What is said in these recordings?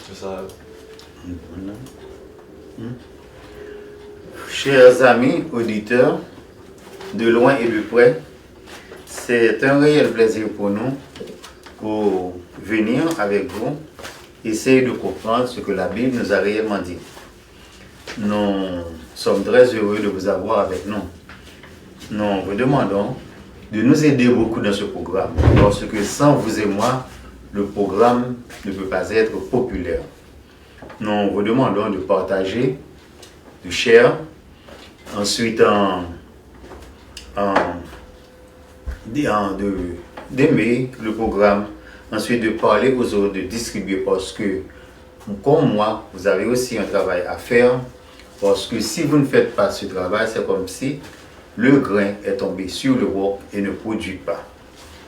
C'est ça. Chers amis, auditeurs, de loin et de près, c'est un réel plaisir pour nous pour venir avec vous, essayer de comprendre ce que la Bible nous a réellement dit. Nous sommes très heureux de vous avoir avec nous. Nous vous demandons de nous aider beaucoup dans ce programme, parce que sans vous et moi, le programme ne peut pas être populaire. Nous vous demandons de partager, de share, ensuite d'aimer le programme, ensuite de parler aux autres, de distribuer, parce que, comme moi, vous avez aussi un travail à faire, parce que si vous ne faites pas ce travail, c'est comme si le grain est tombé sur le roc et ne produit pas.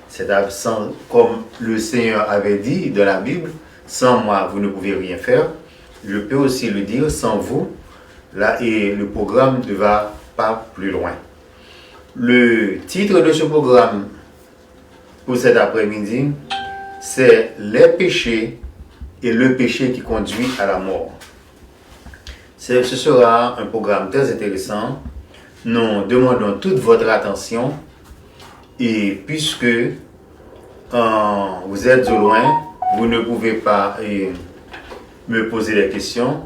C'est absent, comme le Seigneur avait dit dans la Bible, sans moi, vous ne pouvez rien faire. Je peux aussi le dire, sans vous, là, et le programme ne va pas plus loin. Le titre de ce programme pour cet après-midi, c'est les péchés et le péché qui conduit à la mort. Ce sera un programme très intéressant. Nous demandons toute votre attention et puisque vous êtes au loin, vous ne pouvez pas me poser des questions,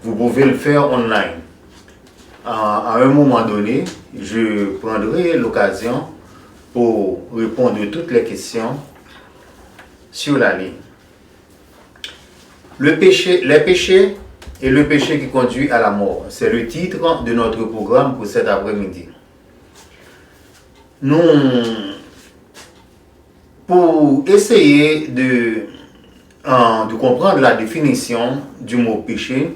vous pouvez le faire online. À un moment donné, je prendrai l'occasion pour répondre à toutes les questions sur la ligne. Les péchés et le péché qui conduit à la mort, c'est le titre de notre programme pour cet après-midi. Pour essayer de comprendre la définition du mot péché,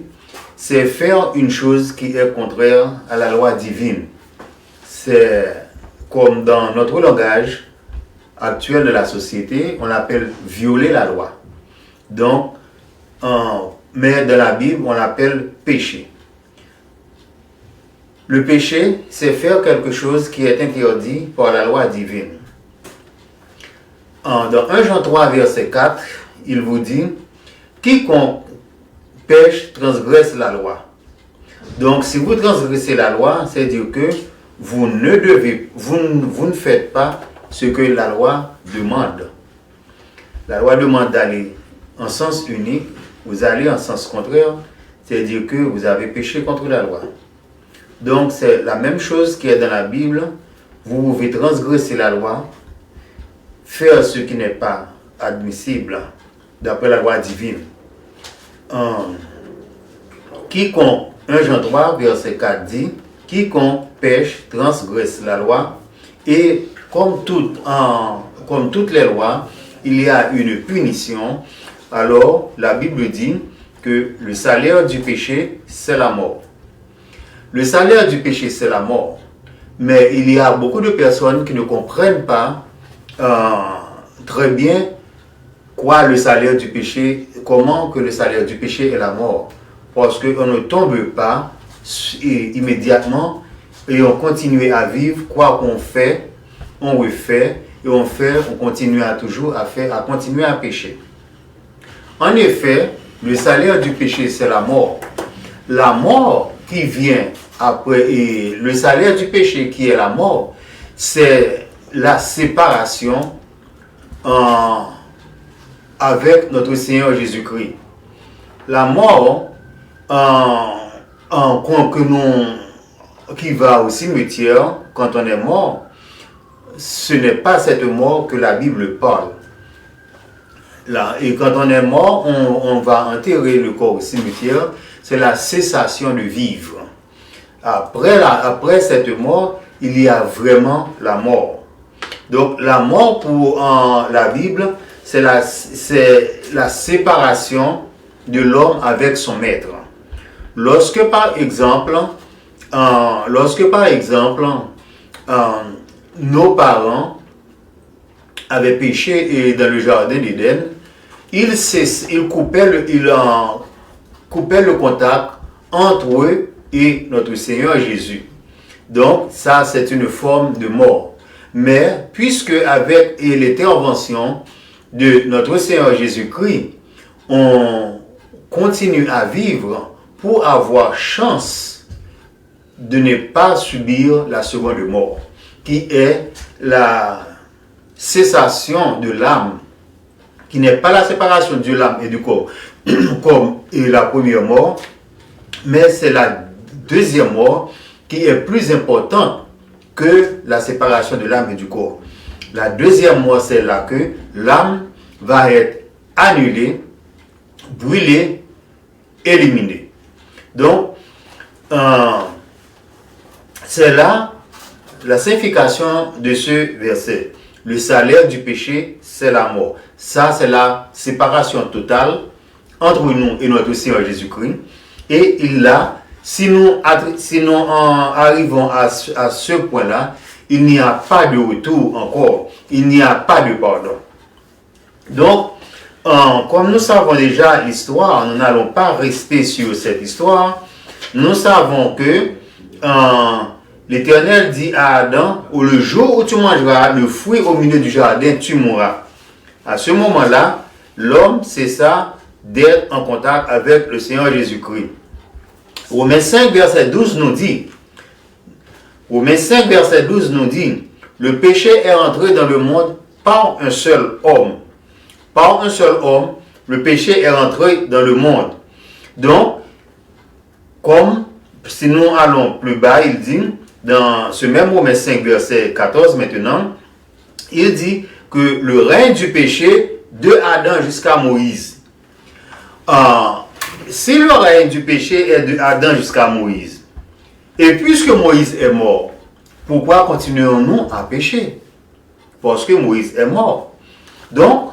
c'est faire une chose qui est contraire à la loi divine. C'est comme dans notre langage actuel de la société, on appelle violer la loi. Donc, mais dans la Bible, on l'appelle péché. Le péché, c'est faire quelque chose qui est interdit par la loi divine. Dans 1 Jean 3, verset 4, il vous dit « Quiconque pêche transgresse la loi ». Donc, si vous transgressez la loi, c'est-à-dire que vous ne faites pas ce que la loi demande. La loi demande d'aller en sens unique, vous allez en sens contraire, c'est-à-dire que vous avez péché contre la loi. Donc, c'est la même chose qui est dans la Bible. Vous pouvez transgresser la loi, faire ce qui n'est pas admissible d'après la loi divine. Quiconque, 1 Jean 3, verset 4 dit, quiconque pêche transgresse la loi, et comme toutes les lois, il y a une punition. Alors, la Bible dit que le salaire du péché, c'est la mort. Le salaire du péché, c'est la mort. Mais il y a beaucoup de personnes qui ne comprennent pas très bien quoi le salaire du péché, comment que le salaire du péché est la mort. Parce qu'on ne tombe pas immédiatement et on continue à vivre quoi qu'on fait, on refait et on continue à continuer à pécher. En effet, le salaire du péché, c'est la mort. La mort qui vient après, et le salaire du péché qui est la mort, c'est la séparation avec notre Seigneur Jésus-Christ. La mort qui va au cimetière, quand on est mort, ce n'est pas cette mort que la Bible parle. Là, et quand on est mort, on va enterrer le corps au cimetière, c'est la cessation de vivre. Après cette mort, il y a vraiment la mort. Donc la mort pour la Bible, c'est la séparation de l'homme avec son maître. Lorsque par exemple, nos parents avaient péché dans le jardin d'Éden, ils coupaient le contact entre eux et notre Seigneur Jésus. Donc ça, c'est une forme de mort. Mais puisque avec l'intervention de notre Seigneur Jésus-Christ, on continue à vivre pour avoir chance de ne pas subir la seconde mort, qui est la cessation de l'âme, qui n'est pas la séparation de l'âme et du corps, comme la première mort, mais c'est la deuxième mort qui est plus importante que la séparation de l'âme et du corps. La deuxième mort, c'est là que l'âme va être annulée, brûlée, éliminée. Donc, c'est là la signification de ce verset. Le salaire du péché, c'est la mort. Ça, c'est la séparation totale entre nous et notre Seigneur Jésus-Christ. Et si nous arrivons à ce point-là, il n'y a pas de retour encore. Il n'y a pas de pardon. Donc, comme nous savons déjà l'histoire, nous n'allons pas rester sur cette histoire. Nous savons que l'Éternel dit à Adam, le jour où tu mangeras le fruit au milieu du jardin, tu mourras. À ce moment-là, l'homme cessa d'être en contact avec le Seigneur Jésus-Christ. Romains 5, verset 12 nous dit, le péché est entré dans le monde par un seul homme. Par un seul homme, le péché est rentré dans le monde. Donc, comme si nous allons plus bas, il dit, dans ce même Romains 5, verset 14 maintenant, il dit que le règne du péché de Adam jusqu'à Moïse. Si le règne du péché est de Adam jusqu'à Moïse, et puisque Moïse est mort, pourquoi continuons-nous à pécher? Parce que Moïse est mort. Donc,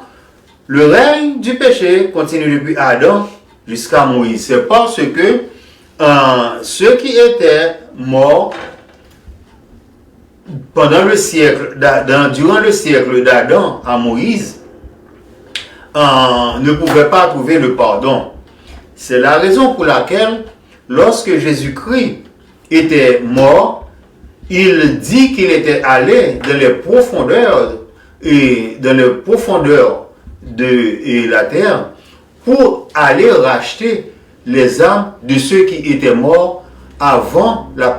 le règne du péché continue depuis Adam jusqu'à Moïse. C'est parce que ceux qui étaient morts durant le siècle d'Adam à Moïse ne pouvaient pas trouver le pardon. C'est la raison pour laquelle, lorsque Jésus-Christ était mort, il dit qu'il était allé dans les profondeurs de la terre pour aller racheter les âmes de ceux qui étaient morts avant la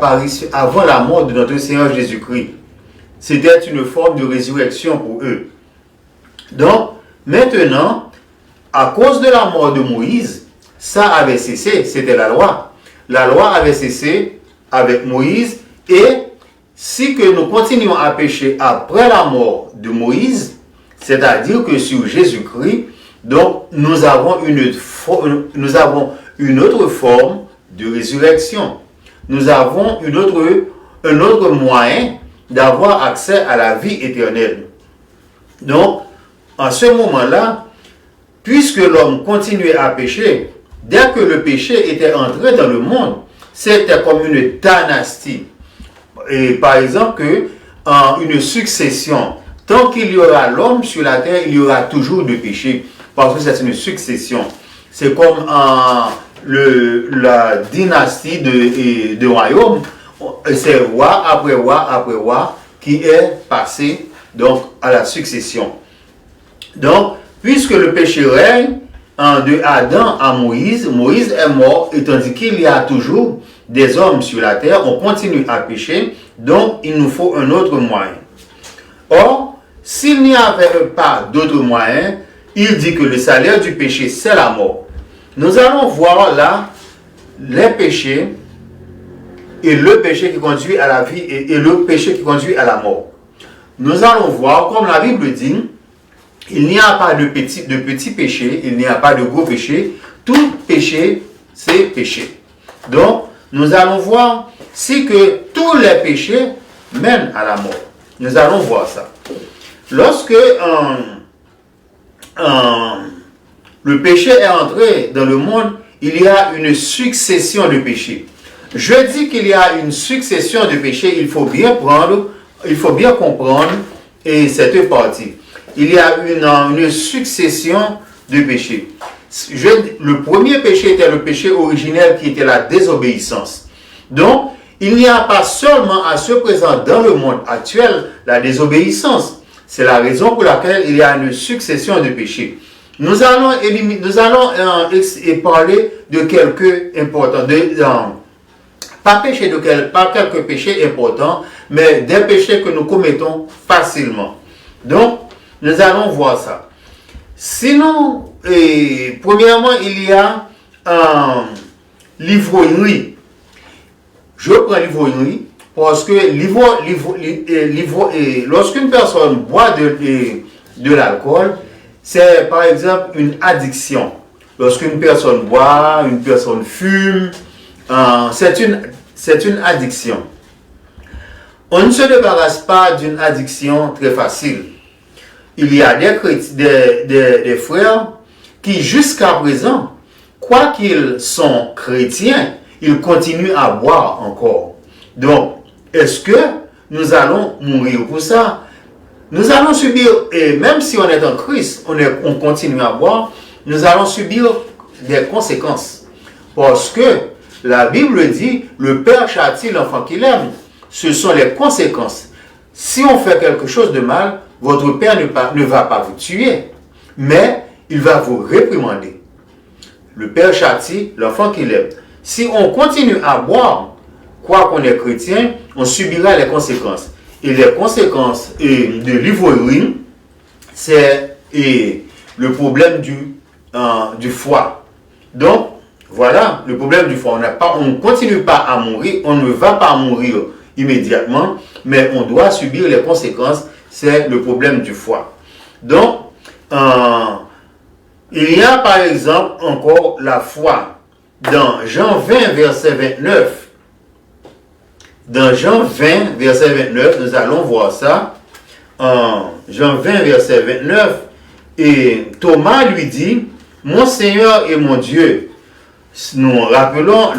mort de notre Seigneur Jésus-Christ. C'était une forme de résurrection pour eux. Donc, maintenant, à cause de la mort de Moïse, ça avait cessé, c'était la loi. La loi avait cessé avec Moïse, et si que nous continuons à pécher après la mort de Moïse, c'est-à-dire que sur Jésus-Christ, donc nous avons une autre forme de résurrection. Nous avons un autre moyen d'avoir accès à la vie éternelle. Donc, en ce moment-là, puisque l'homme continuait à pécher, dès que le péché était entré dans le monde, c'était comme une dynastie. Et par exemple, une succession. Tant qu'il y aura l'homme sur la terre, il y aura toujours de péché. Parce que c'est une succession. C'est comme la dynastie de royaume. C'est roi après roi après roi qui est passé donc à la succession. Donc, puisque le péché règne de Adam à Moïse, Moïse est mort, et tandis qu'il y a toujours des hommes sur la terre, on continue à pécher, donc il nous faut un autre moyen. Or, s'il n'y avait pas d'autre moyen, il dit que le salaire du péché, c'est la mort. Nous allons voir là les péchés et le péché qui conduit à la vie et le péché qui conduit à la mort. Nous allons voir, comme la Bible dit, il n'y a pas de petit péché, il n'y a pas de gros péché. Tout péché, c'est péché. Donc, nous allons voir si que tous les péchés mènent à la mort. Nous allons voir ça. Lorsque le péché est entré dans le monde, il y a une succession de péchés. Je dis qu'il y a une succession de péchés, il faut bien comprendre cette partie. Il y a une succession de péchés. Le premier péché était le péché originel qui était la désobéissance. Donc, il n'y a pas seulement à ce présent dans le monde actuel la désobéissance. C'est la raison pour laquelle il y a une succession de péchés. nous allons parler de quelques importants, pas quelques péchés importants, mais des péchés que nous commettons facilement. Donc, nous allons voir ça. Sinon, premièrement, il y a l'ivrognerie. Je prends l'ivrognerie parce que lorsqu'une personne boit de l'alcool, c'est par exemple une addiction. Lorsqu'une personne boit, une personne fume, c'est une addiction. On ne se débarrasse pas d'une addiction très facile. Il y a des frères qui, jusqu'à présent, quoi qu'ils sont chrétiens, ils continuent à boire encore. Donc, est-ce que nous allons mourir pour ça? Nous allons subir, et même si on est en Christ, on continue à boire, nous allons subir des conséquences. Parce que la Bible dit, le Père châtie l'enfant qu'il aime. Ce sont les conséquences. Si on fait quelque chose de mal, votre Père ne va pas vous tuer, mais il va vous réprimander. Le Père châtie l'enfant qu'il aime. Si on continue à boire, quoi qu'on est chrétien, on subira les conséquences. Et les conséquences de l'ivrognerie, c'est le problème du foie. Donc, voilà le problème du foie. On ne continue pas à mourir, on ne va pas mourir immédiatement, mais on doit subir les conséquences, c'est le problème du foie. Donc, il y a par exemple encore la foi. Dans Jean 20, verset 29, dans Jean 20, verset 29, nous allons voir ça. Jean 20, verset 29, et Thomas lui dit, « Mon Seigneur et mon Dieu ». Nous rappelons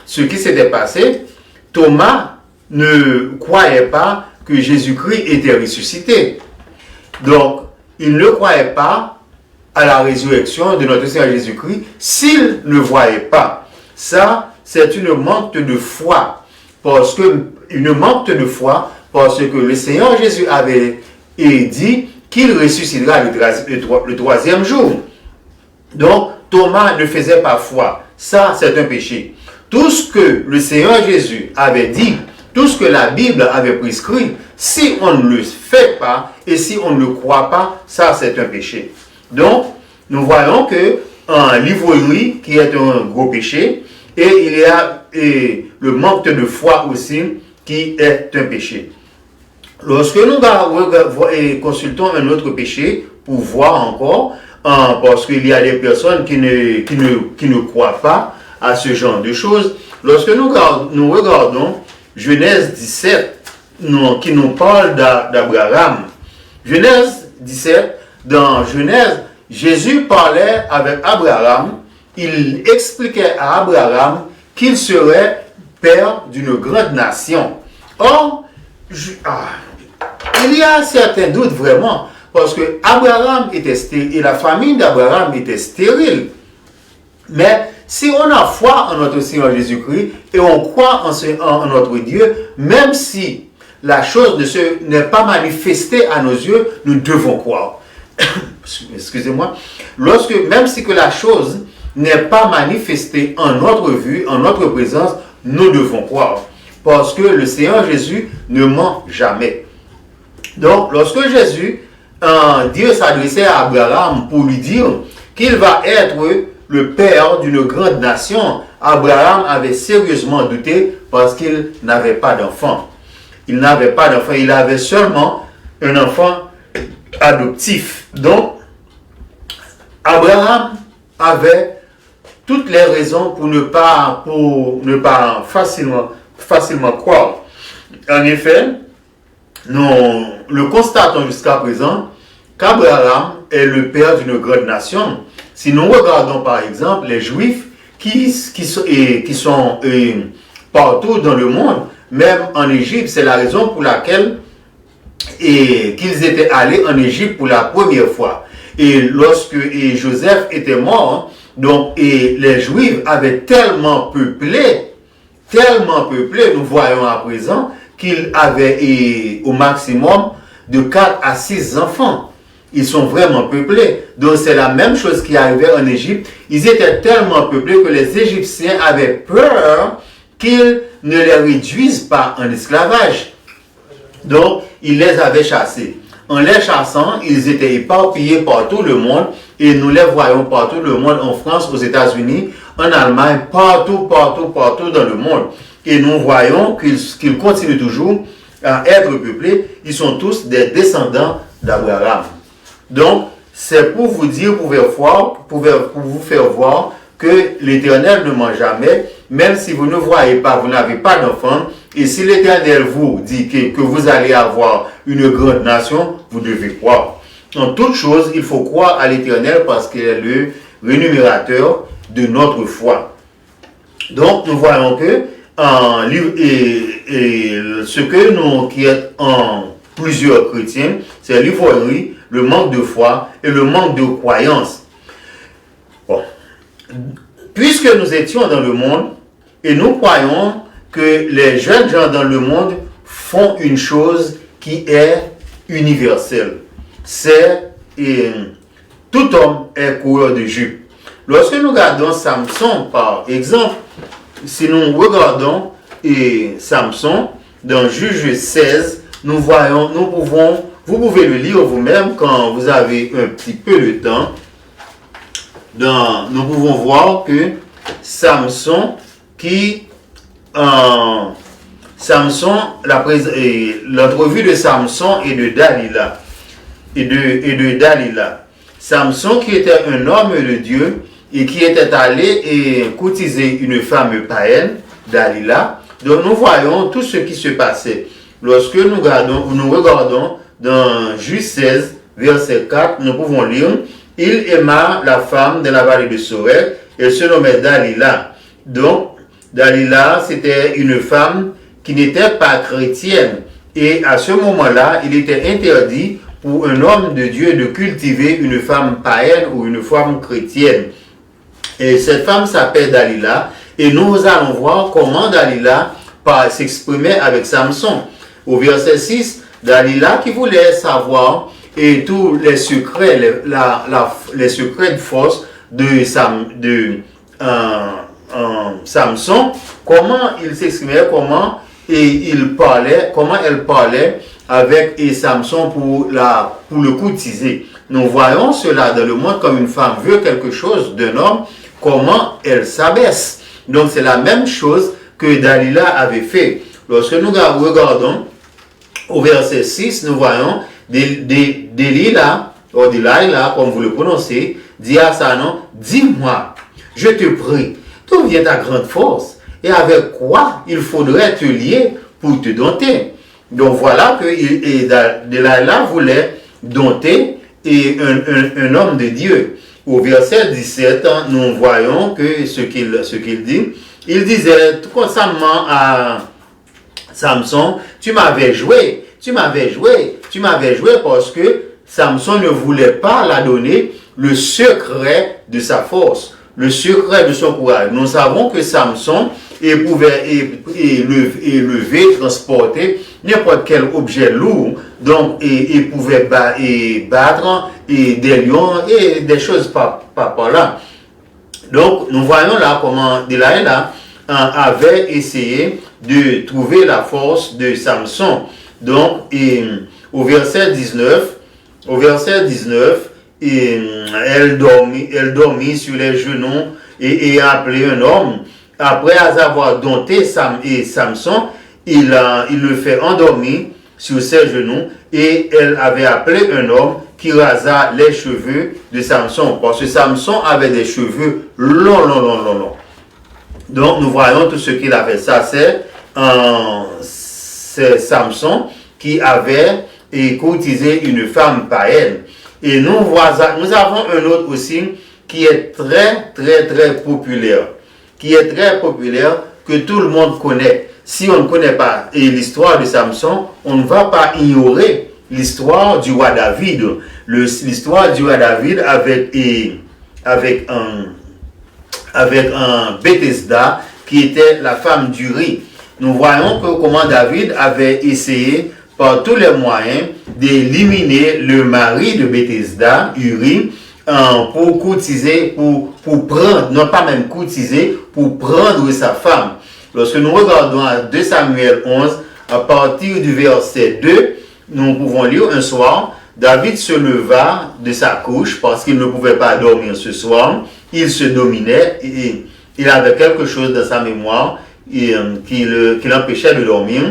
ce qui s'était passé. Thomas ne croyait pas que Jésus-Christ était ressuscité. Donc, il ne croyait pas à la résurrection de notre Seigneur Jésus-Christ s'il ne voyait pas. Ça, c'est une manque de foi. Une manque de foi parce que le Seigneur Jésus avait dit qu'il ressuscitera le troisième jour. Donc, Thomas ne faisait pas foi. Ça, c'est un péché. Tout ce que le Seigneur Jésus avait dit, tout ce que la Bible avait prescrit, si on ne le fait pas et si on ne le croit pas, ça, c'est un péché. Donc, nous voyons que l'ivrognerie, qui est un gros péché, et il y a le manque de foi aussi, qui est un péché. Lorsque nous consultons un autre péché, pour voir encore, parce qu'il y a des personnes qui ne croient pas à ce genre de choses, lorsque nous regardons Genèse 17, qui nous parle d'Abraham. Genèse 17, dans Genèse, Jésus parlait avec Abraham, il expliquait à Abraham qu'il serait père d'une grande nation. Or, il y a certains doutes vraiment, parce que Abraham était stérile et la famille d'Abraham était stérile. Mais si on a foi en notre Seigneur Jésus-Christ et on croit en notre Dieu, même si la chose n'est pas manifestée à nos yeux, nous devons croire. Excusez-moi. Même si que la chose n'est pas manifestée en notre vue, en notre présence, nous devons croire. Parce que le Seigneur Jésus ne ment jamais. Donc, lorsque Dieu s'adressait à Abraham pour lui dire qu'il va être le père d'une grande nation, Abraham avait sérieusement douté parce qu'il n'avait pas d'enfant. Il avait seulement un enfant adoptif. Donc, Abraham avait toutes les raisons pour ne pas facilement croire. En effet, nous le constatons jusqu'à présent qu'Abraham est le père d'une grande nation. Si nous regardons par exemple les Juifs qui sont partout dans le monde, même en Égypte, c'est la raison pour laquelle qu'ils étaient allés en Égypte pour la première fois. Et lorsque Joseph était mort, donc les Juifs avaient tellement peuplé, nous voyons à présent qu'ils avaient au maximum de 4 à 6 enfants. Ils sont vraiment peuplés. Donc c'est la même chose qui arrivait en Égypte. Ils étaient tellement peuplés que les Égyptiens avaient peur qu'ils ne les réduisent pas en esclavage. Donc, ils les avaient chassés. En les chassant, ils étaient éparpillés par tout le monde et nous les voyons partout le monde, en France, aux États-Unis, en Allemagne, partout dans le monde. Et nous voyons qu'ils continuent toujours à être peuplés. Ils sont tous des descendants d'Abraham. Donc, c'est pour vous dire, pour vous faire voir que l'Éternel ne ment jamais, même si vous ne voyez pas, vous n'avez pas d'enfant, et si l'Éternel vous dit que vous allez avoir une grande nation, vous devez croire. En toute chose, il faut croire à l'Éternel parce qu'il est le rémunérateur de notre foi. Donc, nous voyons que ce que nous, qui est en plusieurs chrétiens, c'est l'ivrognerie, le manque de foi et le manque de croyance. Bon. Puisque nous étions dans le monde et nous croyons que les jeunes gens dans le monde font une chose qui est universelle. C'est tout homme est coureur de jupe. Lorsque nous regardons Samson par exemple, si nous regardons Samson dans Juge 16, vous pouvez le lire vous-même quand vous avez un petit peu de temps. Nous pouvons voir que Samson l'entrevue de Samson et de Dalila. Samson qui était un homme de Dieu et qui était allé courtiser une femme païenne, Dalila. Donc nous voyons tout ce qui se passait. Lorsque nous regardons dans Juge 16, verset 4, nous pouvons lire: il aima la femme de la vallée de Sorek, elle se nommait Dalila. Donc, Dalila, c'était une femme qui n'était pas chrétienne. Et à ce moment-là, il était interdit pour un homme de Dieu de cultiver une femme païenne ou une femme chrétienne. Et cette femme s'appelle Dalila. Et nous allons voir comment Dalila s'exprimait avec Samson. Au verset 6, Dalila qui voulait savoir et tous les secrets, les secrets de force de Samson, comment il s'exprimait, comment elle parlait avec Samson pour le courtiser. Nous voyons cela dans le monde comme une femme veut quelque chose d'un homme, comment elle s'abaisse. Donc c'est la même chose que Dalila avait fait. Lorsque nous regardons au verset 6, nous voyons Delilah, comme vous le prononcez, dit à sa nom: dis-moi, je te prie, d'où vient ta grande force et avec quoi il faudrait te lier pour te dompter. Donc voilà que Delilah voulait dompter un homme de Dieu. Au verset 17, nous voyons que ce qu'il dit, il disait tout constamment à Samson: tu m'avais joué parce que Samson ne voulait pas la donner le secret de sa force, le secret de son courage. Nous savons que Samson pouvait élever, transporter n'importe quel objet lourd, donc il pouvait battre des lions et des choses par là. Donc nous voyons là comment Delilah avait essayé de trouver la force de Samson. Donc au verset 19, elle dormit sur les genoux et appelait un homme. Après avoir dompté Samson, il le fait endormir sur ses genoux et elle avait appelé un homme qui rasa les cheveux de Samson, parce que Samson avait des cheveux longs. Donc nous voyons tout ce qu'il avait. Ça c'est Samson qui avait courtisé une femme païenne. Et nous avons un autre aussi qui est très populaire, que tout le monde connaît. Si on ne connaît pas l'histoire de Samson, on ne va pas ignorer l'histoire du roi David. L'histoire du roi David avec un Bethesda qui était la femme d'Uri. Nous voyons comment David avait essayé par tous les moyens d'éliminer le mari de Bethesda, Uri, pour courtiser, pour prendre, non pas même courtiser, pour prendre sa femme. Lorsque nous regardons à 2 Samuel 11, à partir du verset 2, nous pouvons lire un soir, David se leva de sa couche parce qu'il ne pouvait pas dormir ce soir. Il se dominait et il avait quelque chose dans sa mémoire qui l'empêchait de dormir.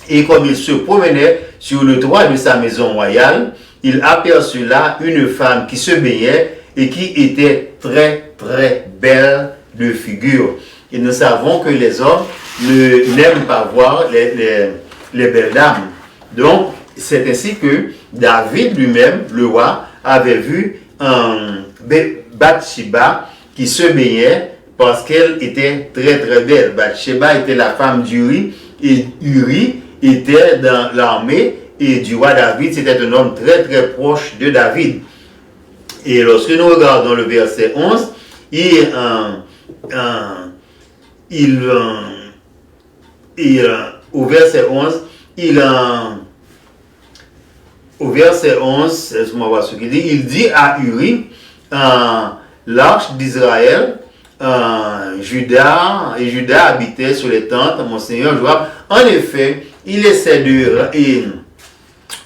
Et comme il se promenait sur le toit de sa maison royale, il aperçut là une femme qui se baignait et qui était très très belle de figure. Et nous savons que les hommes n'aiment pas voir les belles dames. Donc, c'est ainsi que David lui-même, le roi, avait vu Bathsheba qui se baignait parce qu'elle était très très belle. Bathsheba était la femme d'Uri et Uri était dans l'armée et du roi David, c'était un homme très très proche de David. Et lorsque nous regardons le verset 11, au verset 11, au verset 11, laisse-moi voir ce qu'il dit, il dit à Uri, l'arche d'Israël, Juda habitait sur les tentes, mon Seigneur Joab. En effet, il essaie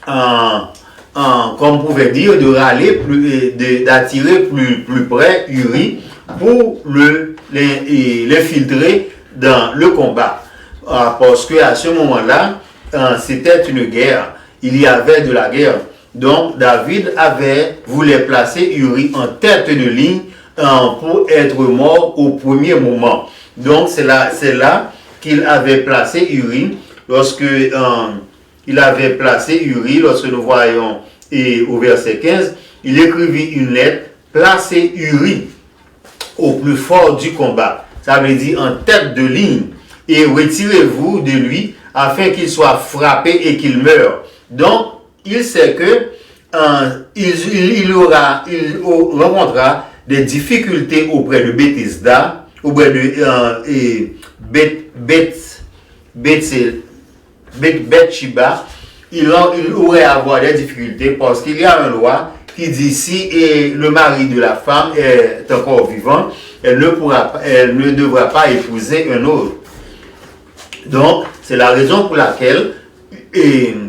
comme on pouvait dire, de râler, d'attirer plus près Uri pour l'infiltrer dans le combat. Parce qu'à ce moment-là, c'était une guerre. Il y avait de la guerre. Donc, David voulait placer Uri en tête de ligne pour être mort au premier moment. Donc, c'est là qu'il avait placé Uri. Lorsque nous voyons au verset 15, il écrivit une lettre, placez Uri au plus fort du combat. Ça veut dire en tête de ligne. Et retirez-vous de lui afin qu'il soit frappé et qu'il meure. Donc, il sait que il rencontrera des difficultés auprès de Bethesda, auprès de Bathsheba. Il aurait à avoir des difficultés parce qu'il y a un loi qui dit si le mari de la femme est encore vivant, elle ne devra pas épouser un autre. Donc, c'est la raison pour laquelle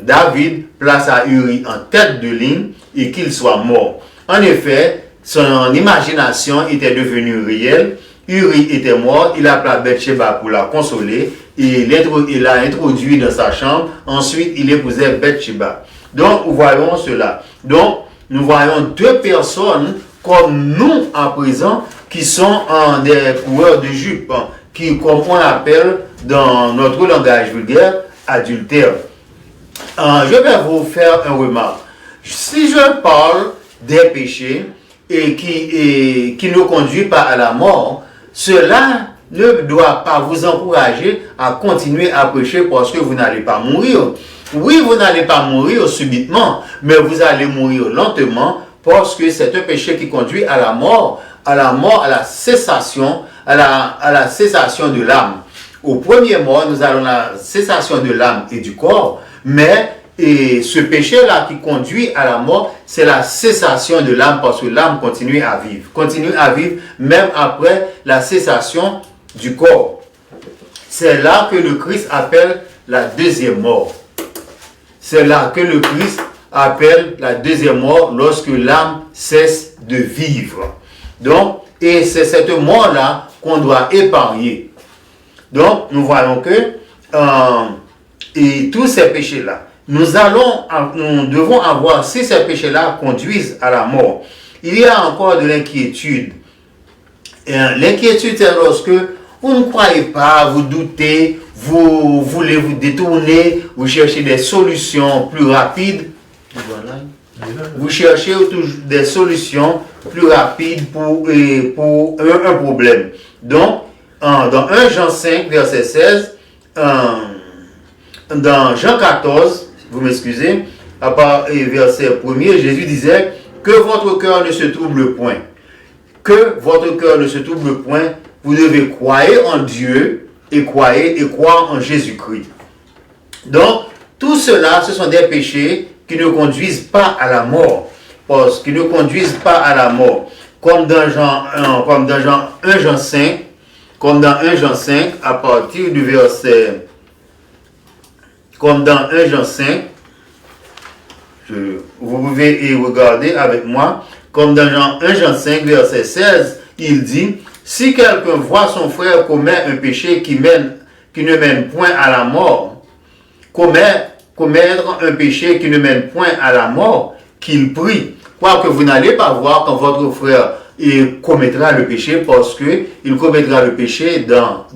David place à Uri en tête de ligne et qu'il soit mort. En effet, son imagination était devenue réelle. Uri était mort, il appela Bathsheba pour la consoler et il l'a introduit dans sa chambre. Ensuite, il épousait Bathsheba. Donc, nous voyons cela. Donc, nous voyons deux personnes comme nous à présent qui sont des coureurs de jupes, comme on appelle dans notre langage vulgaire, adultère. Je vais vous faire une remarque. Si je parle des péchés et qui ne conduit pas à la mort, cela ne doit pas vous encourager à continuer à pécher parce que vous n'allez pas mourir. Oui, vous n'allez pas mourir subitement, mais vous allez mourir lentement parce que c'est un péché qui conduit à la mort, à la cessation, à la cessation de l'âme. Au premier mort, nous allons à la cessation de l'âme et du corps, mais ce péché-là qui conduit à la mort, c'est la cessation de l'âme parce que l'âme continue à vivre même après la cessation du corps. C'est là que le Christ appelle la deuxième mort. C'est là que le Christ appelle la deuxième mort lorsque l'âme cesse de vivre. Donc, et c'est cette mort-là qu'on doit épargner. Donc, nous voyons que et tous ces péchés-là, nous devons avoir, si ces péchés-là conduisent à la mort, il y a encore de l'inquiétude. L'inquiétude, c'est lorsque vous ne croyez pas, vous doutez, vous voulez vous détourner, vous cherchez des solutions plus rapides. Voilà. Vous cherchez des solutions plus rapides pour un problème. Donc, dans 1 Jean 5, verset 16, dans Jean 14, vous m'excusez, à part verset 1er, Jésus disait que votre cœur ne se trouble point. Que votre cœur ne se trouble point. Vous devez croire en Dieu et croire en Jésus-Christ. Donc, tout cela, ce sont des péchés qui ne conduisent pas à la mort. Parce qu'ils ne conduisent pas à la mort. Comme dans Jean 1 Jean 5, comme dans 1 Jean 5, à partir du verset, comme dans 1 Jean 5, vous pouvez y regarder avec moi, comme dans 1 Jean 5, verset 16, il dit, si quelqu'un voit son frère commettre un péché qui ne mène point à la mort, commettre un péché qui ne mène point à la mort, qu'il prie. Quoique vous n'allez pas voir quand votre frère commettra le péché, parce qu'il commettra le péché dans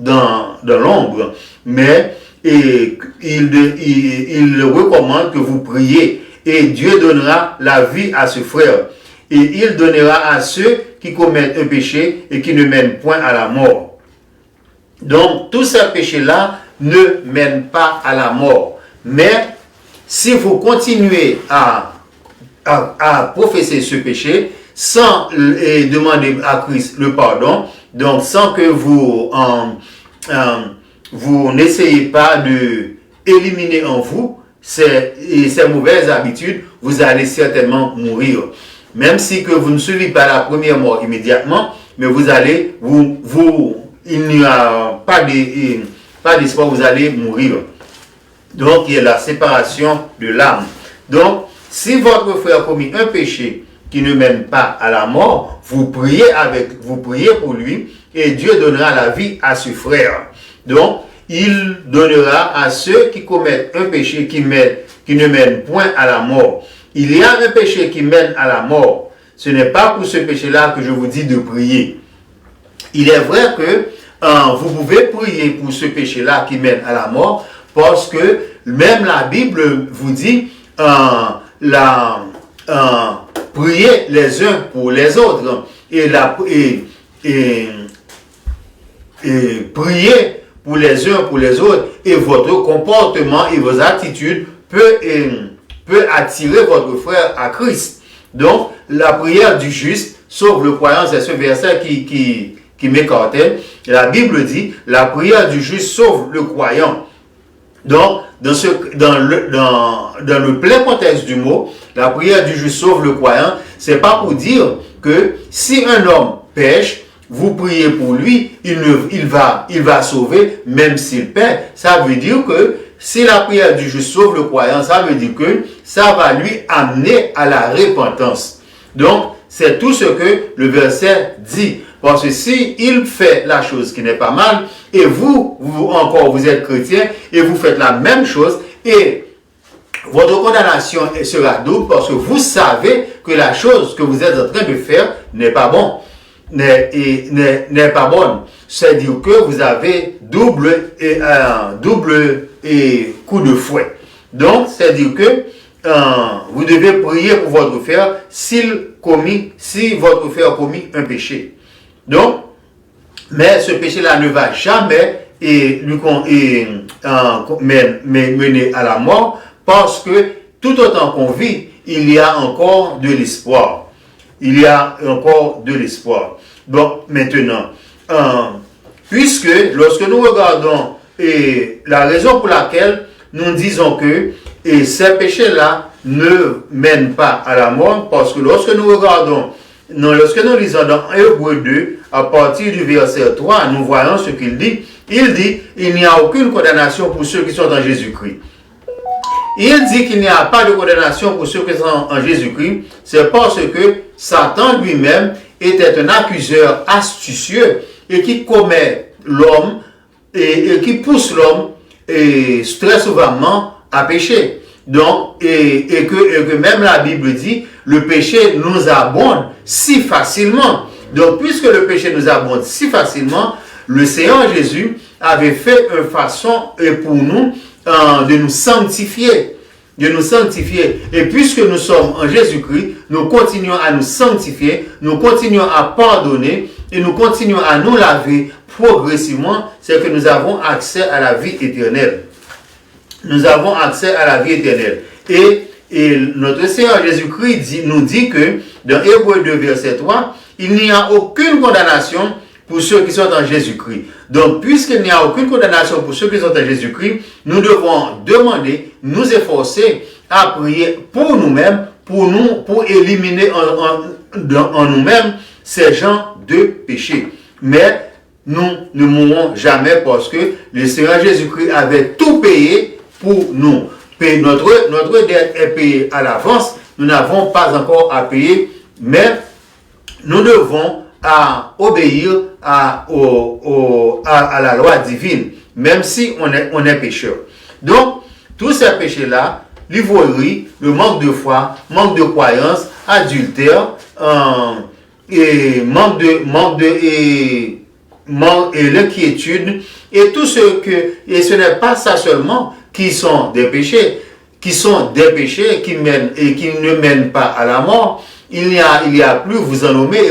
l'ombre. Mais il recommande que vous priez, et Dieu donnera la vie à ce frère. Et il donnera à ceux qui commettent un péché et qui ne mènent point à la mort. Donc, tous ces péchés-là ne mènent pas à la mort. Mais, si vous continuez à professer ce péché, sans demander à Christ le pardon, donc sans que vous n'essayez pas de éliminer en vous ces mauvaises habitudes, vous allez certainement mourir. Même si que vous ne suivez pas la première mort immédiatement, mais il n'y a pas d'espoir, vous allez mourir. Donc, il y a la séparation de l'âme. Donc, si votre frère a commis un péché qui ne mène pas à la mort, vous priez pour lui, et Dieu donnera la vie à ce frère. Donc, il donnera à ceux qui commettent un péché qui ne mène point à la mort. Il y a un péché qui mène à la mort. Ce n'est pas pour ce péché-là que je vous dis de prier. Il est vrai que vous pouvez prier pour ce péché-là qui mène à la mort, parce que même la Bible vous dit prier les uns pour les autres, et prier pour les uns pour les autres, et votre comportement et vos attitudes peut attirer votre frère à Christ. Donc, la prière du juste sauve le croyant. C'est ce verset qui m'écartait. La Bible dit, la prière du juste sauve le croyant. Donc, dans le plein contexte du mot, la prière du juste sauve le croyant. C'est pas pour dire que si un homme pêche, vous priez pour lui, il va sauver même s'il perd. Ça veut dire que si la prière du juste sauve le croyant, ça veut dire que ça va lui amener à la repentance. Donc, c'est tout ce que le verset dit. Parce que si il fait la chose qui n'est pas mal, et vous êtes chrétien, et vous faites la même chose, et votre condamnation sera double, parce que vous savez que la chose que vous êtes en train de faire n'est pas bonne. N'est pas bonne. C'est-à-dire que vous avez double coup de fouet. Donc, c'est-à-dire que vous devez prier pour votre frère si votre frère a commis un péché. Donc, mais ce péché-là ne va jamais mener à la mort, parce que tout autant qu'on vit, il y a encore de l'espoir. Il y a encore de l'espoir. Bon, maintenant, puisque lorsque nous regardons la raison pour laquelle nous disons que ces péchés-là ne mènent pas à la mort, parce que lorsque nous lisons dans Hébreux 2, à partir du verset 3, nous voyons ce qu'il dit. Il dit, il n'y a aucune condamnation pour ceux qui sont en Jésus-Christ. Il dit qu'il n'y a pas de condamnation pour ceux qui sont en Jésus-Christ. C'est parce que Satan lui-même était un accuseur astucieux et qui commet l'homme et qui pousse l'homme très souvent à pécher. Donc, et que même la Bible dit, le péché nous abonde si facilement. Donc, puisque le péché nous abonde si facilement, le Seigneur Jésus avait fait une façon pour nous de nous sanctifier. Et puisque nous sommes en Jésus-Christ, nous continuons à nous sanctifier, nous continuons à pardonner et nous continuons à nous laver progressivement. C'est que nous avons accès à la vie éternelle. Nous avons accès à la vie éternelle. Et notre Seigneur Jésus-Christ nous dit que dans Hébreux 2, verset 3, il n'y a aucune condamnation pour ceux qui sont en Jésus-Christ. Donc, puisqu'il n'y a aucune condamnation pour ceux qui sont en Jésus-Christ, nous devons demander, nous efforcer à prier pour nous-mêmes, pour éliminer en nous-mêmes ces genres de péchés. Mais nous ne mourrons jamais parce que le Seigneur Jésus-Christ avait tout payé pour nous. Notre dette est payée à l'avance. Nous n'avons pas encore à payer, mais nous devons obéir à la loi divine, même si on est pécheur. Donc, tous ces péchés-là, l'ivrognerie, le manque de foi, manque de croyance, adultère, et l'inquiétude, et tout et ce n'est pas ça seulement qui sont des péchés, qui ne mènent pas à la mort. Il y a plus, vous en nommez,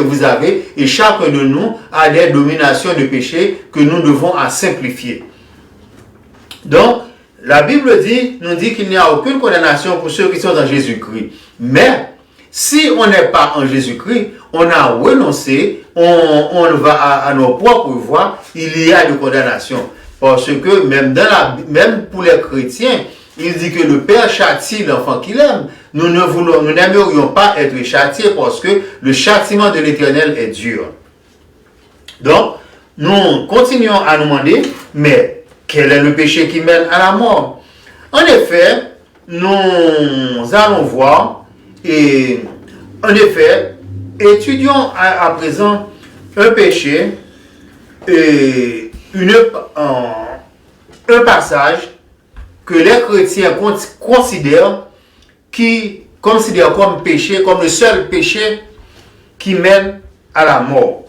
et chacun de nous a des dominations de péché que nous devons simplifier. Donc, la Bible nous dit qu'il n'y a aucune condamnation pour ceux qui sont en Jésus-Christ. Mais, si on n'est pas en Jésus-Christ, on a renoncé, on va à nos propres voies, il y a de condamnation. Parce que même pour les chrétiens, il dit que le Père châtie l'enfant qu'il aime. Nous n'aimerions pas être châtiés parce que le châtiment de l'Éternel est dur. Donc, nous continuons à nous demander, mais quel est le péché qui mène à la mort? En effet, nous allons voir, et en effet, étudions à présent un péché, un passage que les chrétiens considèrent comme péché, comme le seul péché qui mène à la mort.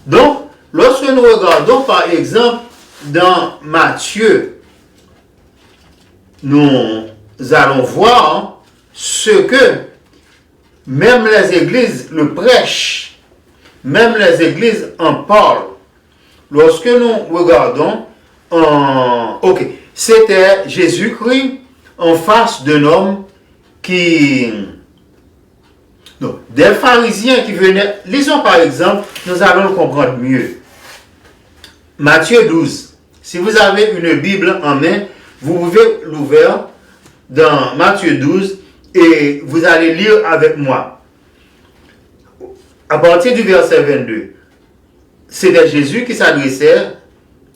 Donc, lorsque nous regardons par exemple dans Matthieu, nous allons voir ce que même les églises le prêchent, même les églises en parlent. Lorsque nous regardons, c'était Jésus-Christ en face d'un homme des pharisiens qui venaient. Lisons par exemple, nous allons le comprendre mieux. Matthieu 12. Si vous avez une Bible en main, vous pouvez l'ouvrir dans Matthieu 12 et vous allez lire avec moi. À partir du verset 22, c'était Jésus qui s'adressait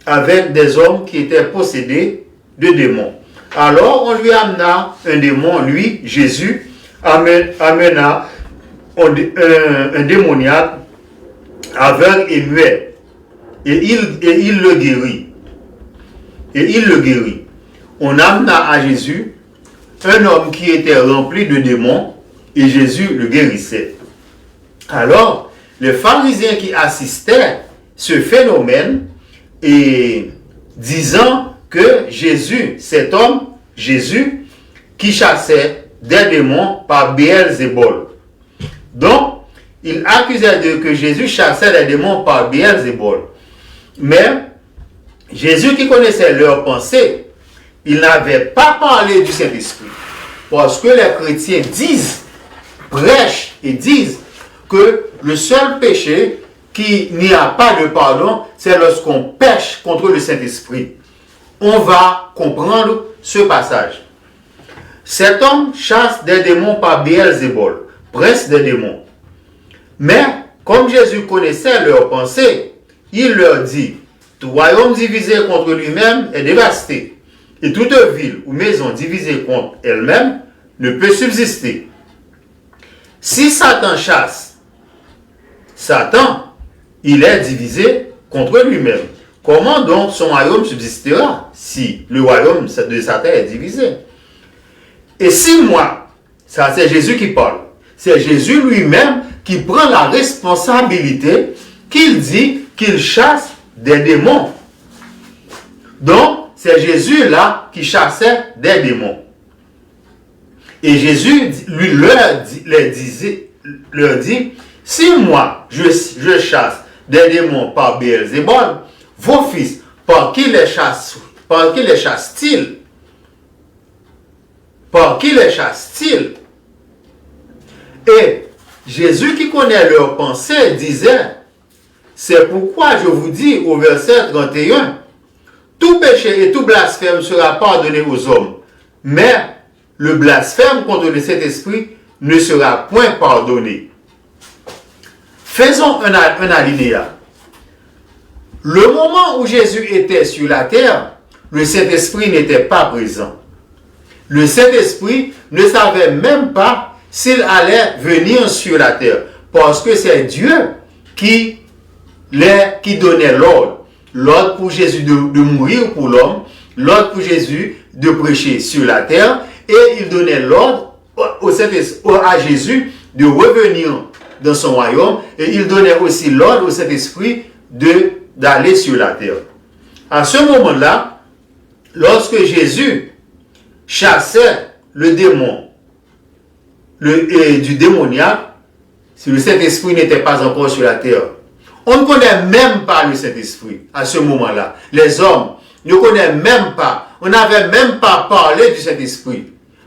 avec des hommes qui étaient possédés de démons. Alors on lui amena un démon, lui, Jésus, amena un démoniaque aveugle et muet. Et il le guérit. On amena à Jésus un homme qui était rempli de démons et Jésus le guérissait. Alors, les pharisiens qui assistaient ce phénomène et disant que Jésus, cet homme, Jésus, qui chassait des démons par Béelzébul. Donc, ils accusaient que Jésus chassait les démons par Béelzébul. Mais, Jésus qui connaissait leurs pensées, il n'avait pas parlé du Saint-Esprit. Parce que les chrétiens prêchent et disent que le seul péché qu'il n'y a pas de pardon, c'est lorsqu'on pêche contre le Saint-Esprit. On va comprendre ce passage. Cet homme chasse des démons par Béelzébul, prince des démons. Mais, comme Jésus connaissait leurs pensées, il leur dit, tout royaume divisé contre lui-même est dévasté, et toute ville ou maison divisée contre elle-même ne peut subsister. Si Satan chasse, Satan, il est divisé contre lui-même. Comment donc son royaume subsistera si le royaume de Satan est divisé? Et si moi, ça c'est Jésus qui parle, c'est Jésus lui-même qui prend la responsabilité, qu'il dit qu'il chasse des démons. Donc, c'est Jésus là qui chassait des démons. Et Jésus leur dit, si moi je chasse des démons par Béelzébul, vos fils, par qui les chassent-ils? Par qui les chasse-t-il? Et Jésus qui connaît leurs pensées disait, C'est pourquoi je vous dis au verset 31, tout péché et tout blasphème sera pardonné aux hommes, mais le blasphème contre le Saint-Esprit ne sera point pardonné. Faisons un alinéa. Le moment où Jésus était sur la terre, le Saint-Esprit n'était pas présent. Le Saint-Esprit ne savait même pas s'il allait venir sur la terre, parce que c'est Dieu qui donnait l'ordre pour Jésus de mourir pour l'homme, l'ordre pour Jésus de prêcher sur la terre, et il donnait l'ordre à Jésus de revenir dans son royaume, et il donnait aussi l'ordre au Saint-Esprit d'aller sur la terre. À ce moment-là, lorsque Jésus chassait le démon du démoniaque, si le Saint-Esprit n'était pas encore sur la terre, on ne connaît même pas le Saint-Esprit à ce moment-là. Les hommes ne connaissent même pas, on n'avait même pas parlé du Saint-Esprit,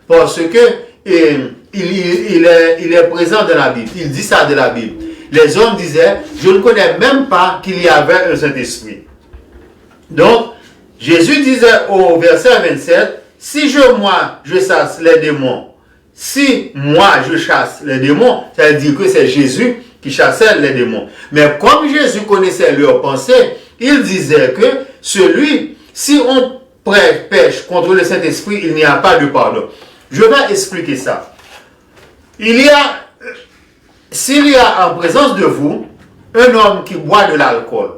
parce que il est présent dans la Bible, il dit ça de la Bible. Les hommes disaient, je ne connais même pas qu'il y avait un Saint-Esprit. Donc, Jésus disait au verset 27, si moi je chasse les démons, si moi je chasse les démons, ça veut dire que c'est Jésus qui chassait les démons. Mais comme Jésus connaissait leurs pensées, il disait que si on pêche contre le Saint-Esprit, il n'y a pas de pardon. Je vais expliquer ça. S'il y a en présence de vous un homme qui boit de l'alcool,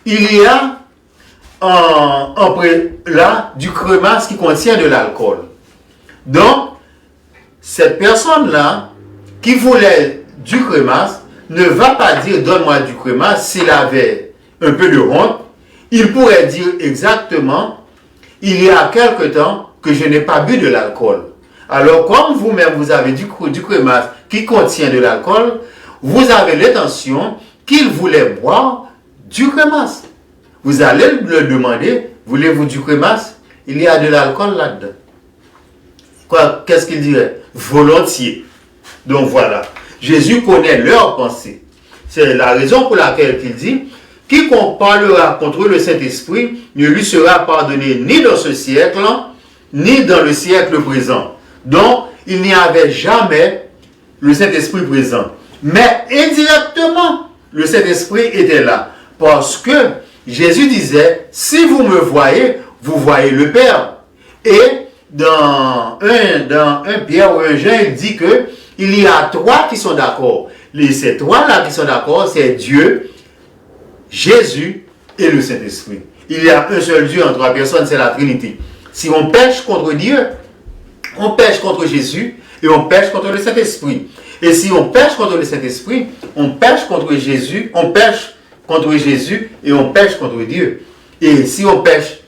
il y a là du crémasse qui contient de l'alcool. Donc, cette personne-là qui voulait du crémasse ne va pas dire donne-moi du crémasse s'il avait un peu de honte. Il pourrait dire exactement il y a quelque temps que je n'ai pas bu de l'alcool. Alors, comme vous-même vous avez du crémasse qui contient de l'alcool, vous avez l'intention qu'il voulait boire du crémasse. Vous allez le demander, voulez-vous du crémasse? Il y a de l'alcool là-dedans. Qu'est-ce qu'il dirait? Volontiers. Donc voilà, Jésus connaît leurs pensées. C'est la raison pour laquelle il dit, quiconque parlera contre le Saint-Esprit ne lui sera pardonné ni dans ce siècle, ni dans le siècle présent. Donc, il n'y avait jamais le Saint-Esprit présent. Mais indirectement, le Saint-Esprit était là. Parce que Jésus disait, si vous me voyez, vous voyez le Père. Et dans un Pierre ou un Jean, il dit que il y a trois qui sont d'accord. Ces trois-là qui sont d'accord, c'est Dieu, Jésus et le Saint-Esprit. Il y a un seul Dieu en trois personnes, c'est la Trinité. Si on pêche contre Dieu, on pêche contre Jésus et on pêche contre le Saint-Esprit. Et si on pêche contre le Saint-Esprit, on pêche contre Jésus, on pêche contre Jésus et on pêche contre Dieu. Et si on pêche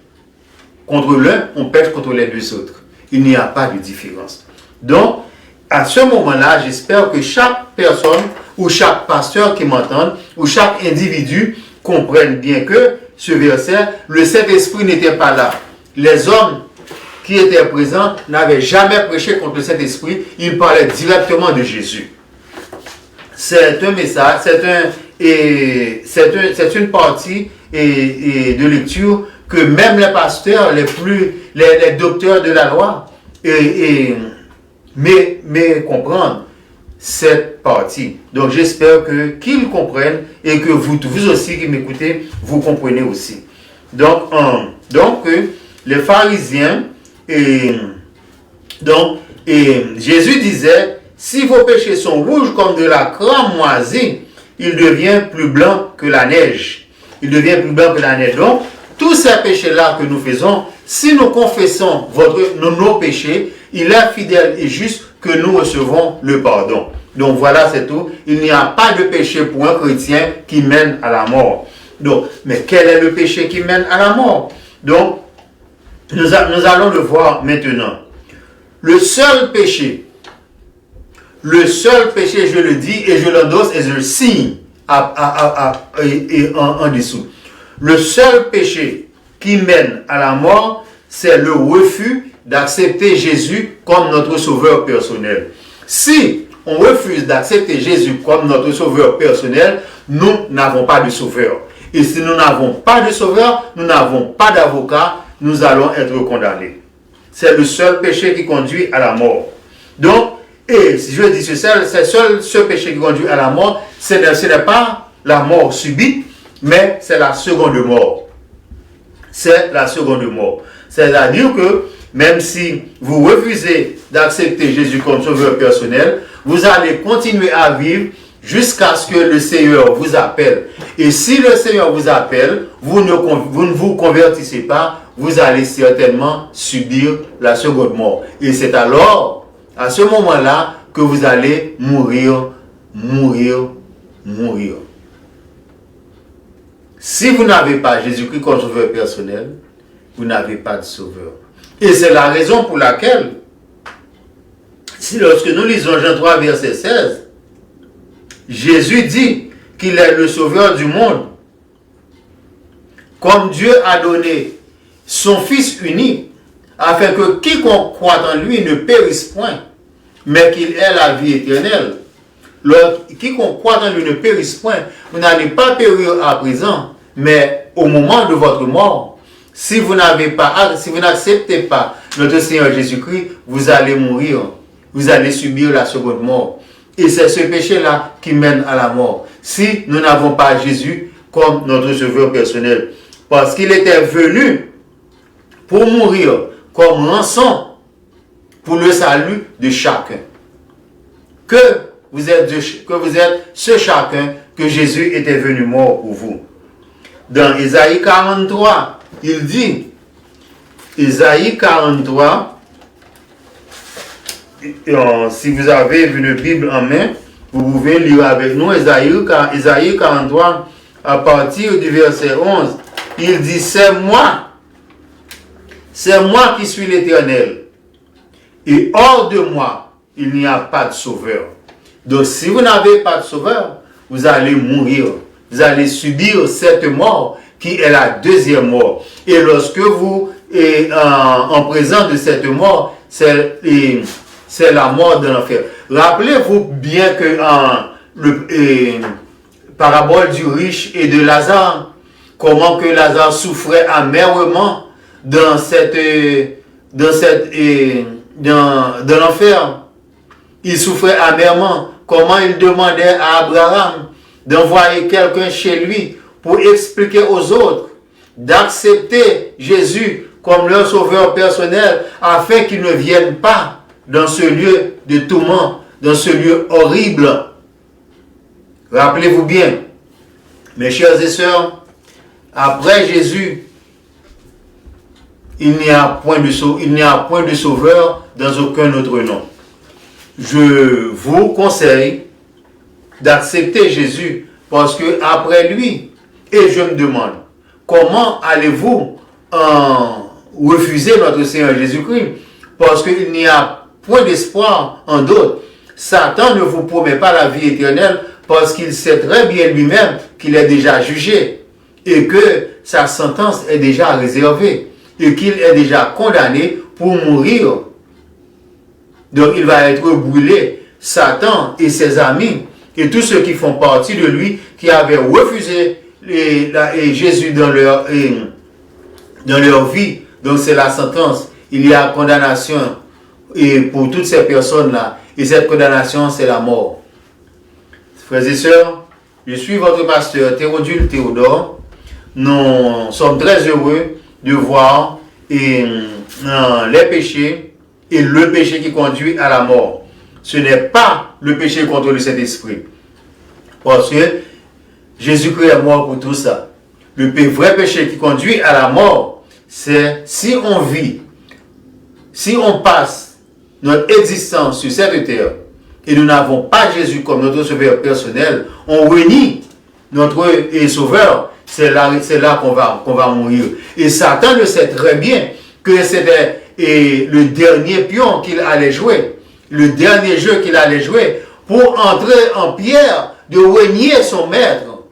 contre l'un, on pêche contre les deux autres. Il n'y a pas de différence. Donc, à ce moment-là, j'espère que chaque personne ou chaque pasteur qui m'entend ou chaque individu comprenne bien que ce verset, le Saint-Esprit n'était pas là. Les hommes qui étaient présents n'avaient jamais prêché contre le Saint-Esprit. Ils parlaient directement de Jésus. C'est un message, c'est une partie de lecture que même les pasteurs, les docteurs de la loi, mais comprendre cette partie. Donc j'espère qu'ils comprennent et que vous aussi qui m'écoutez, vous comprenez aussi. Donc les pharisiens, Jésus disait, si vos péchés sont rouges comme de la craie moisie, il devient plus blanc que la neige. Il devient plus blanc que la neige. Donc, tous ces péchés-là que nous faisons, si nous confessons nos péchés, il est fidèle et juste que nous recevons le pardon. Donc voilà, c'est tout. Il n'y a pas de péché pour un chrétien qui mène à la mort. Donc, mais quel est le péché qui mène à la mort? Donc, nous allons le voir maintenant. Le seul péché, je le dis et je l'endosse et je le signe en dessous. Le seul péché qui mène à la mort, c'est le refus d'accepter Jésus comme notre sauveur personnel. Si on refuse d'accepter Jésus comme notre sauveur personnel, nous n'avons pas de sauveur. Et si nous n'avons pas de sauveur, nous n'avons pas d'avocat, nous allons être condamnés. C'est le seul péché qui conduit à la mort. Donc, et si je dis c'est ce péché qui conduit à la mort, ce n'est pas la mort subite, mais c'est la seconde mort. C'est la seconde mort. C'est-à-dire que même si vous refusez d'accepter Jésus comme sauveur personnel, vous allez continuer à vivre jusqu'à ce que le Seigneur vous appelle. Et si le Seigneur vous appelle, vous ne vous convertissez pas, vous allez certainement subir la seconde mort. Et c'est alors, à ce moment-là, que vous allez mourir. Si vous n'avez pas Jésus-Christ comme sauveur personnel, vous n'avez pas de sauveur. Et c'est la raison pour laquelle, si lorsque nous lisons Jean 3, verset 16, Jésus dit qu'il est le sauveur du monde. Comme Dieu a donné son Fils unique, afin que quiconque croit en lui ne périsse point, mais qu'il ait la vie éternelle. Quiconque croit en lui ne périsse point. Vous n'allez pas périr à présent, mais au moment de votre mort, si vous n'acceptez pas notre Seigneur Jésus-Christ, vous allez mourir. Vous allez subir la seconde mort. Et c'est ce péché-là qui mène à la mort. Si nous n'avons pas Jésus comme notre sauveur personnel. Parce qu'il était venu pour mourir comme rançon pour le salut de chacun. Que vous êtes ce chacun que Jésus était venu mort pour vous. Dans Ésaïe 43, il dit, Ésaïe 43, si vous avez une Bible en main, vous pouvez lire avec nous Ésaïe 43 à partir du verset 11. Il dit, c'est moi qui suis l'Éternel. Et hors de moi, il n'y a pas de sauveur. Donc si vous n'avez pas de sauveur, vous allez mourir. Vous allez subir cette mort qui est la deuxième mort. Et lorsque vous êtes en présence de cette mort, c'est la mort de l'enfer. Rappelez-vous bien que parabole du riche et de Lazare, comment que Lazare souffrait amèrement dans l'enfer. Il souffrait amèrement. Comment il demandait à Abraham d'envoyer quelqu'un chez lui pour expliquer aux autres d'accepter Jésus comme leur sauveur personnel afin qu'ils ne viennent pas dans ce lieu de tourment, dans ce lieu horrible. Rappelez-vous bien, mes chers et sœurs, après Jésus, il n'y a point de sauveur dans aucun autre nom. Je vous conseille d'accepter Jésus parce que après lui, et je me demande, comment allez-vous refuser notre Seigneur Jésus-Christ? Parce qu'il n'y a point d'espoir en d'autres. Satan ne vous promet pas la vie éternelle parce qu'il sait très bien lui-même qu'il est déjà jugé et que sa sentence est déjà réservée et qu'il est déjà condamné pour mourir. Donc il va être brûlé. Satan et ses amis et tous ceux qui font partie de lui, qui avaient refusé Jésus dans leur vie. Donc c'est la sentence. Il y a condamnation et pour toutes ces personnes-là. Et cette condamnation, c'est la mort. Frères et sœurs, je suis votre pasteur Théodule Théodore. Nous sommes très heureux de voir les péchés et le péché qui conduit à la mort. Ce n'est pas le péché contre le Saint-Esprit. Parce que Jésus-Christ est mort pour tout ça. Le vrai péché qui conduit à la mort, c'est si on vit, si on passe notre existence sur cette terre et nous n'avons pas Jésus comme notre sauveur personnel, on renie notre sauveur, c'est là qu'on va mourir. Et Satan le sait très bien que c'était le dernier pion qu'il allait jouer, le dernier jeu qu'il allait jouer pour entrer en pierre de renier son maître.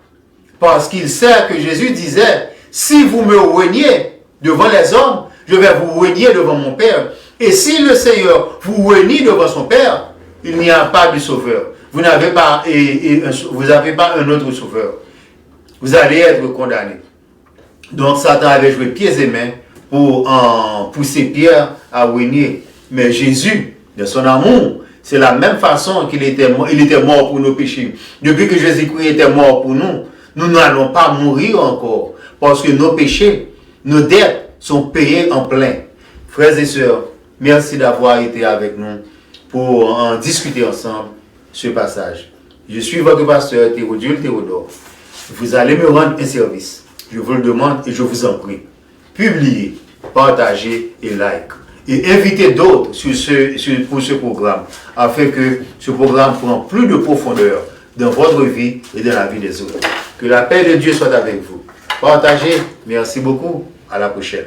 Parce qu'il sait que Jésus disait, si vous me reniez devant les hommes, je vais vous renier devant mon Père. Et si le Seigneur vous renie devant son Père, il n'y a pas de sauveur. Vous n'avez pas, vous n'avez pas un autre sauveur. Vous allez être condamné. Donc Satan avait joué pieds et mains pour pousser Pierre à renier. Mais Jésus, de son amour, c'est la même façon qu'il était mort pour nos péchés. Depuis que Jésus-Christ était mort pour nous, nous n'allons pas mourir encore. Parce que nos péchés, nos dettes sont payées en plein. Frères et sœurs, merci d'avoir été avec nous pour en discuter ensemble ce passage. Je suis votre pasteur Théodule Théodore. Vous allez me rendre un service. Je vous le demande et je vous en prie. Publiez, partagez et like. Et invitez d'autres pour ce programme, afin que ce programme prenne plus de profondeur dans votre vie et dans la vie des autres. Que la paix de Dieu soit avec vous. Partagez. Merci beaucoup. À la prochaine.